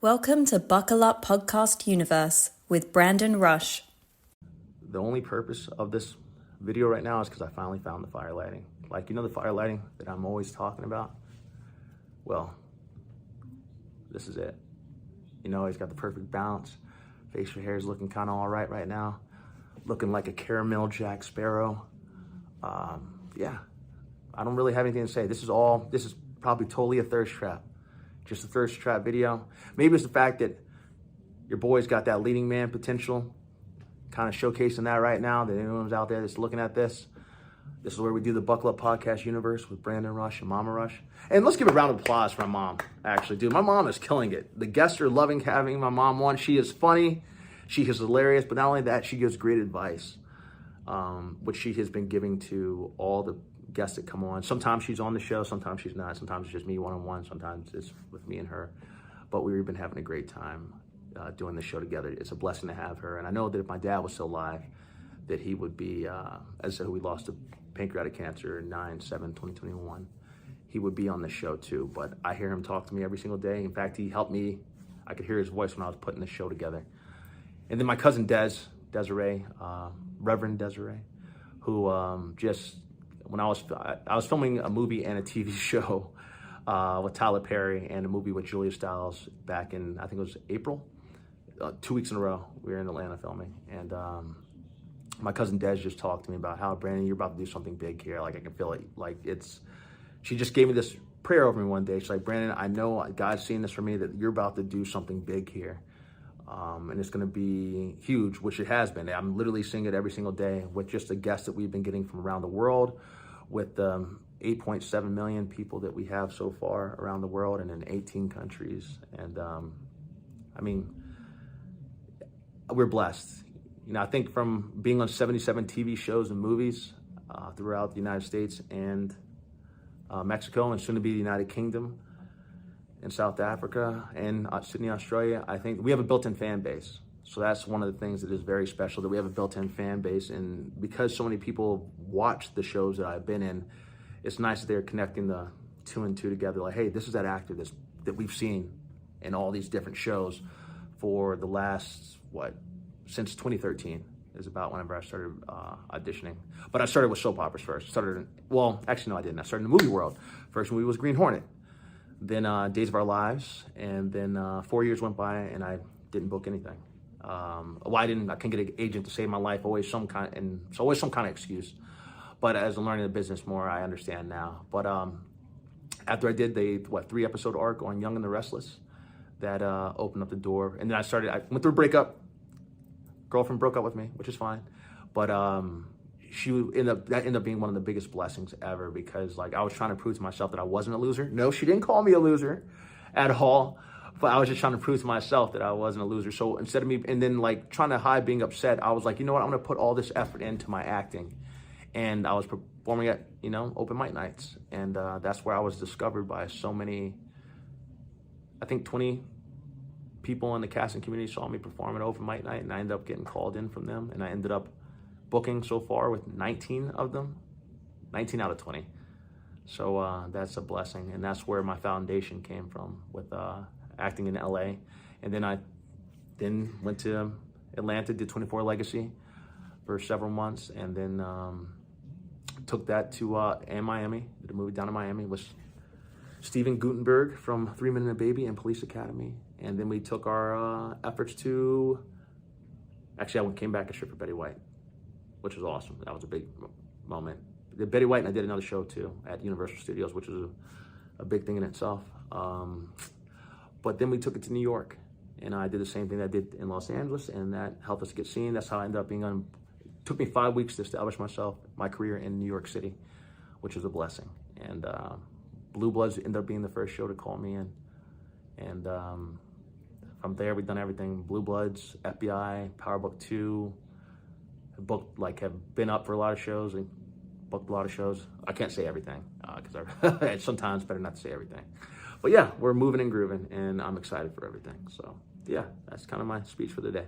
Welcome to Buckle Up Podcast Universe with Brandon Rush. The only purpose of this video right now is because I finally found the fire lighting. Like, you know the fire lighting that I'm always talking about? Well, this is it. You know, he's got the perfect balance. Facial hair is looking kind of all right now. Looking like a caramel Jack Sparrow. Yeah, I don't really have anything to say. This is probably totally a thirst trap. Just a thirst trap video. Maybe it's the fact that your boy's got that leading man potential, kind of showcasing that right now, that anyone's out there that's looking at this. This is where we do the Buckle Up Podcast Universe with Brandon Rush and Mama Rush. And let's give a round of applause for my mom, actually. Dude, my mom is killing it. The guests are loving having my mom on. She is funny. She is hilarious. But not only that, she gives great advice, which she has been giving to all the guests that come on. Sometimes she's on the show, sometimes she's not. Sometimes it's just me one-on-one, sometimes it's with me and her. But we've been having a great time doing the show together. It's a blessing to have her. And I know that if my dad was still alive, that he would be, as I said, we lost to pancreatic cancer 9/7/2021. He would be on the show too. But I hear him talk to me every single day. In fact, he helped me. I could hear his voice when I was putting the show together. And then my cousin Desiree, Reverend Desiree, who when I was filming a movie and a TV show with Tyler Perry and a movie with Julia Stiles back in, I think it was April, 2 weeks in a row. We were in Atlanta filming. And my cousin Des just talked to me about how, Brandon, you're about to do something big here. Like, I can feel it. Like, she just gave me this prayer over me one day. She's like, Brandon, I know God's seeing this for me, that you're about to do something big here. And it's going to be huge, which it has been. I'm literally seeing it every single day with just the guests that we've been getting from around the world, with 8.7 million people that we have so far around the world and in 18 countries. And I mean, we're blessed. You know, I think from being on 77 TV shows and movies throughout the United States and Mexico, and soon to be the United Kingdom, in South Africa and Sydney, Australia, I think we have a built-in fan base. So that's one of the things that is very special, that we have a built-in fan base. And because so many people watch the shows that I've been in, it's nice that they're connecting the two and two together. Like, hey, this is that actor that we've seen in all these different shows for the last, since 2013 is about whenever I started auditioning. But I started with soap operas first. Actually, no, I didn't. I started in the movie world. First movie was Green Hornet. Then Days of Our Lives, and then 4 years went by and I didn't book anything. I couldn't get an agent to save my life. Always some kind of excuse. But as I'm learning the business more, I understand now. But after I did the 3-episode arc on Young and the Restless, that opened up the door. And then I went through a breakup. Girlfriend broke up with me, which is fine. But that ended up being one of the biggest blessings ever, because I was trying to prove to myself that I wasn't a loser. No, she didn't call me a loser at all, but I was just trying to prove to myself that I wasn't a loser. So instead of me, and then trying to hide being upset, I was like, you know what, I'm going to put all this effort into my acting. And I was performing at, open mic nights. And that's where I was discovered by so many, I think 20 people in the casting community saw me perform at open mic night, and I ended up getting called in from them, and I ended up booking so far with 19 of them, 19 out of 20. So that's a blessing, and that's where my foundation came from, with acting in LA. And then I went to Atlanta, did 24 Legacy for several months, and then took that to Miami, did a movie down in Miami with Steven Guttenberg from 3 Men and a Baby and Police Academy. And then we took our efforts to, actually I came back and stripped for Betty White, which was awesome. That was a big moment. Did Betty White, and I did another show too at Universal Studios, which was a big thing in itself. But then we took it to New York, and I did the same thing that I did in Los Angeles, and that helped us get seen. That's how I ended up being on. It took me 5 weeks to establish my career in New York City, which was a blessing. And Blue Bloods ended up being the first show to call me in. And from there, we've done everything. Blue Bloods, FBI, Power Book 2, have been up for a lot of shows and booked a lot of shows. I can't say everything because sometimes it's better not to say everything. But yeah, we're moving and grooving, and I'm excited for everything. So yeah, that's kind of my speech for the day.